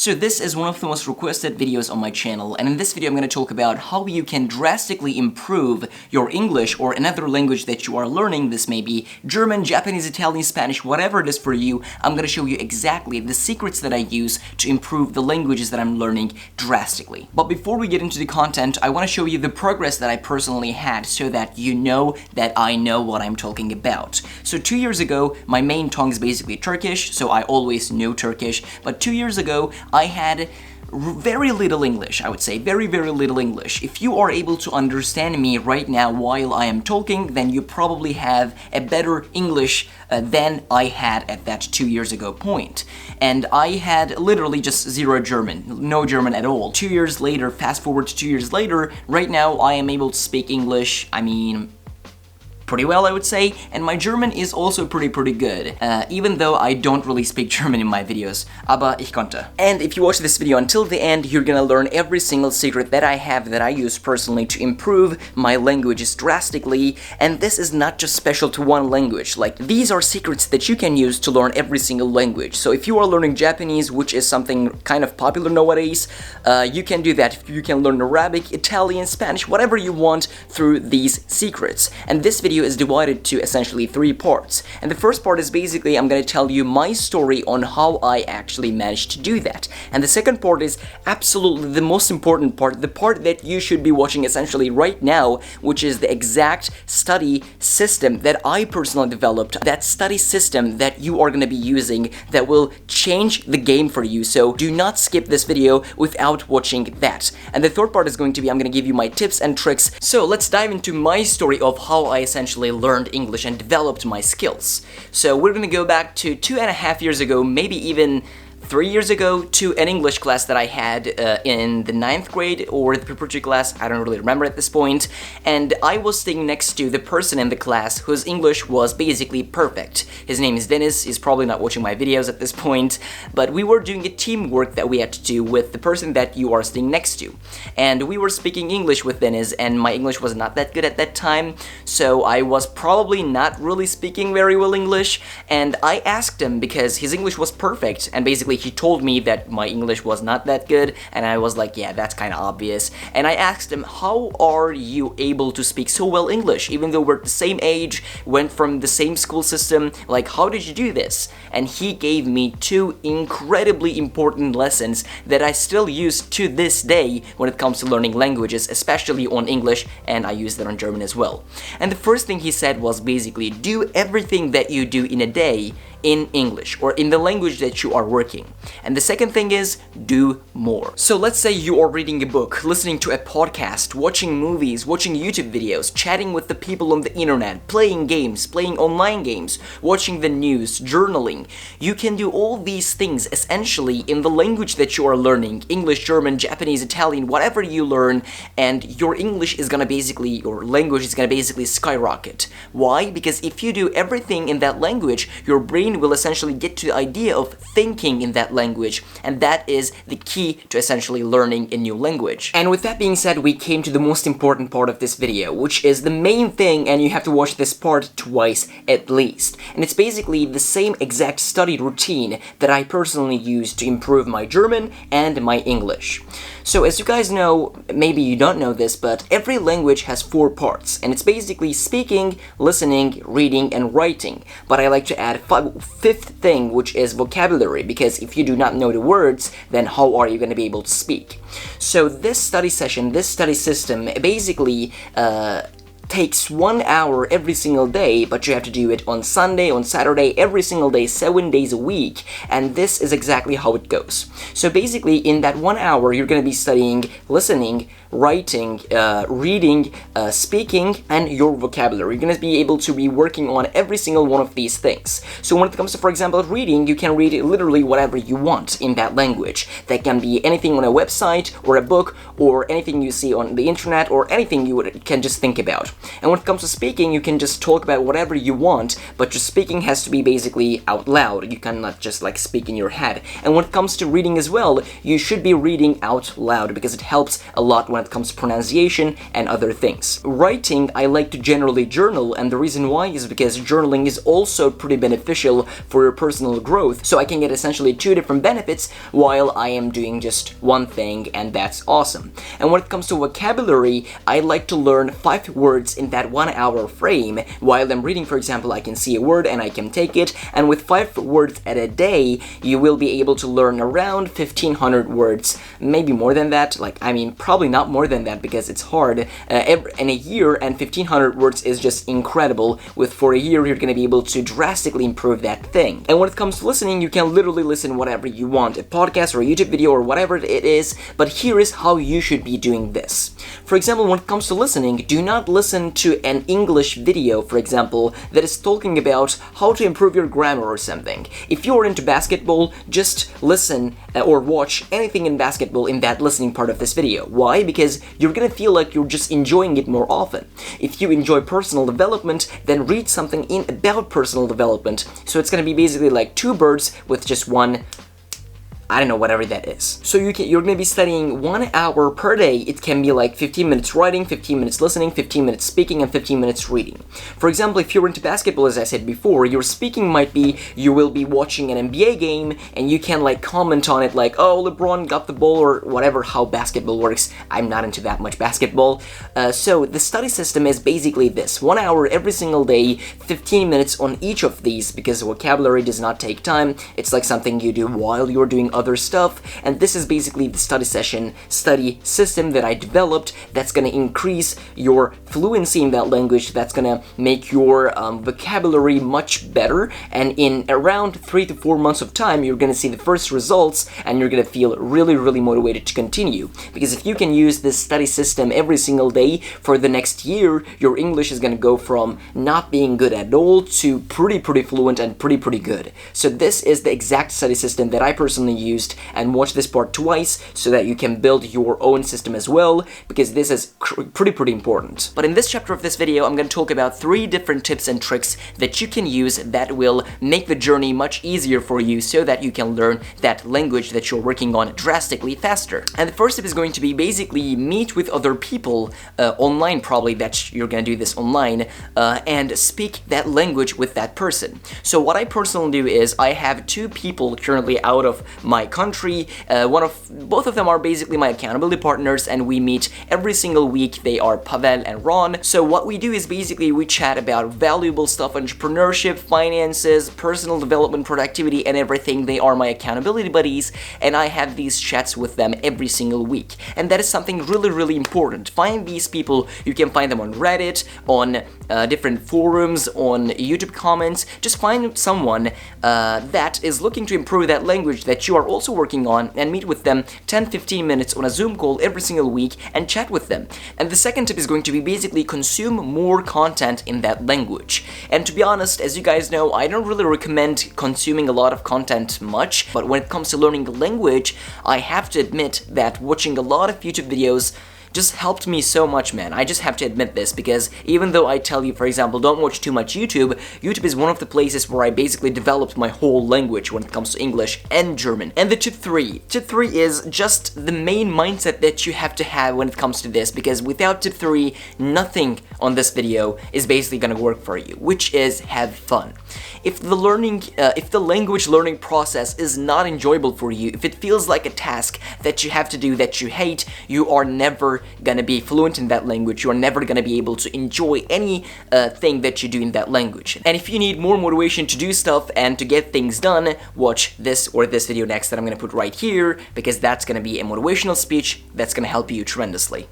So this is one of the most requested videos on my channel, and in this video I'm going to talk about how you can drastically improve your English or another language that you are learning. This may be German, Japanese, Italian, Spanish, whatever it is for you. I'm going to show you exactly the secrets that I use to improve the languages that I'm learning drastically. But before we get into the content, I want to show you the progress that I personally had so that you know that I know what I'm talking about. So 2 years ago, my main tongue is basically Turkish, so I always know Turkish, but 2 years ago, I had very little English, I would say, very little English. If you are able to understand me right now while I am talking, then you probably have a better English than I had at that 2 years ago point. And I had literally just zero German, no German at all. 2 years later, fast forward to 2 years later, right now I am able to speak English, pretty well, I would say, and my German is also pretty good, even though I don't really speak German in my videos, aber ich konnte. And if you watch this video until the end, you're gonna learn every single secret that I have that I use personally to improve my languages drastically, and this is not just special to one language. Like, these are secrets that you can use to learn every single language. So if you are learning Japanese, which is something kind of popular nowadays, you can do that. You can learn Arabic, Italian, Spanish, whatever you want through these secrets. And this video is divided to essentially 3 parts. And the first part is basically I'm going to tell you my story on how I actually managed to do that. And the second part is absolutely the most important part, the part that you should be watching essentially right now, which is the exact study system that I personally developed, that study system that you are going to be using that will change the game for you. So do not skip this video without watching that. And the third part is going to be I'm going to give you my tips and tricks. So let's dive into my story of how I essentially learned English and developed my skills. So we're gonna go back to 2.5 years ago, maybe even 3 years ago, to an English class that I had in the 9th grade or the preparatory class, I don't really remember at this point, and I was sitting next to the person in the class whose English was basically perfect. His name is Dennis. He's probably not watching my videos at this point, but we were doing a teamwork that we had to do with the person that you are sitting next to, and we were speaking English with Dennis, and my English was not that good at that time, so I was probably not really speaking very well English, and I asked him because his English was perfect, and basically he told me that my English was not that good, and I was like, yeah, that's kind of obvious. And I asked him, how are you able to speak so well English, even though we're the same age, went from the same school system, like, how did you do this? And he gave me 2 incredibly important lessons that I still use to this day when it comes to learning languages, especially on English, and I use that on German as well. And the first thing he said was basically, do everything that you do in a day in English, or in the language that you are working. And the second thing is, do more. So let's say you are reading a book, listening to a podcast, watching movies, watching YouTube videos, chatting with the people on the internet, playing games, playing online games, watching the news, journaling. You can do all these things essentially in the language that you are learning, English, German, Japanese, Italian, whatever you learn, and your English is gonna basically, your language is gonna basically skyrocket. Why? Because if you do everything in that language, your brain will essentially get to the idea of thinking in that language, and that is the key to essentially learning a new language. And with that being said, we came to the most important part of this video, which is the main thing, and you have to watch this part twice at least. And it's basically the same exact study routine that I personally use to improve my German and my English. So as you guys know, maybe you don't know this, but every language has 4 parts, and it's basically speaking, listening, reading, and writing. But I like to add a 5th thing, which is vocabulary, because if you do not know the words, then how are you going to be able to speak? So this study session, this study system, basically takes 1 hour every single day, but you have to do it on Sunday, on Saturday, every single day, 7 days a week, and this is exactly how it goes. So basically, in that 1 hour, you're going to be studying listening, writing, reading, speaking, and your vocabulary. You're going to be able to be working on every single one of these things. So when it comes to, for example, reading, you can read literally whatever you want in that language. That can be anything on a website, or a book, or anything you see on the internet, or anything you can just think about. loud. And when it comes to speaking, you can just talk about whatever you want, but your speaking has to be basically out loud. You cannot just like speak in your head. And when it comes to reading as well, you should be reading out loud because it helps a lot when it comes to pronunciation and other things. Writing, I like to generally journal, and the reason why is because journaling is also pretty beneficial for your personal growth, so I can get essentially two different benefits while I am doing just one thing, and that's awesome. And when it comes to vocabulary, I like to learn 5 words in that 1 hour frame. While I'm reading, for example, I can see a word and I can take it, and with 5 words at a day, you will be able to learn around 1500 words, maybe more than that. Like, I mean, probably not more than that because it's hard. In a year, and 1500 words is just incredible. For a year, you're gonna be able to drastically improve that thing. And when it comes to listening, you can literally listen whatever you want, a podcast or a YouTube video or whatever it is, but here is how you should be doing this. For example, when it comes to listening, do not listen to an English video, for example, that is talking about how to improve your grammar or something. If you're into basketball, just listen or watch anything in basketball in that listening part of this video. Why? Because you're gonna feel like you're just enjoying it more often. If you enjoy personal development, then read something about personal development. So it's gonna be basically like 2 birds with just one, I don't know, whatever that is. So you're gonna be studying 1 hour per day. It can be like 15 minutes writing, 15 minutes listening, 15 minutes speaking, and 15 minutes reading. For example, if you're into basketball, as I said before, your speaking might be, you will be watching an NBA game, and you can like comment on it like, oh, LeBron got the ball, or whatever, how basketball works. I'm not into that much basketball. So the study system is basically this: 1 hour every single day, 15 minutes on each of these, because vocabulary does not take time. It's like something you do while you're doing other stuff, and this is basically the study system that I developed that's gonna increase your fluency in that language, that's gonna make your vocabulary much better, and in around 3 to 4 months of time, you're gonna see the first results, and you're gonna feel really, really motivated to continue. Because if you can use this study system every single day for the next year, your English is gonna go from not being good at all to pretty fluent and pretty good. So this is the exact study system that I personally used, and watch this part twice so that you can build your own system as well, because this is pretty important. But in this chapter of this video, I'm going to talk about 3 different tips and tricks that you can use that will make the journey much easier for you so that you can learn that language that you're working on drastically faster. And the first tip is going to be basically meet with other people online, probably that you're going to do this online, and speak that language with that person. So what I personally do is I have 2 people currently out of my country. Both of them are basically my accountability partners, and we meet every single week. They are Pavel and Ron. So what we do is basically we chat about valuable stuff, entrepreneurship, finances, personal development, productivity, and everything. They are my accountability buddies, and I have these chats with them every single week. And that is something really important. Find these people. You can find them on Reddit, on different forums, on YouTube comments. Just find someone that is looking to improve that language that you are also working on, and meet with them 10-15 minutes on a Zoom call every single week and chat with them. And the second tip is going to be basically consume more content in that language. And to be honest, as you guys know, I don't really recommend consuming a lot of content much, but when it comes to learning a language, I have to admit that watching a lot of YouTube videos just helped me so much, man. I just have to admit this, because even though I tell you, for example, don't watch too much YouTube, YouTube is one of the places where I basically developed my whole language when it comes to English and German. And the tip 3 is just the main mindset that you have to have when it comes to this, because without tip 3, nothing on this video is basically gonna work for you, which is have fun. If the language learning process is not enjoyable for you, if it feels like a task that you have to do that you hate, you are never gonna be fluent in that language. You are never gonna be able to enjoy any thing that you do in that language. And if you need more motivation to do stuff and to get things done, watch this or this video next that I'm gonna put right here, because that's gonna be a motivational speech that's gonna help you tremendously.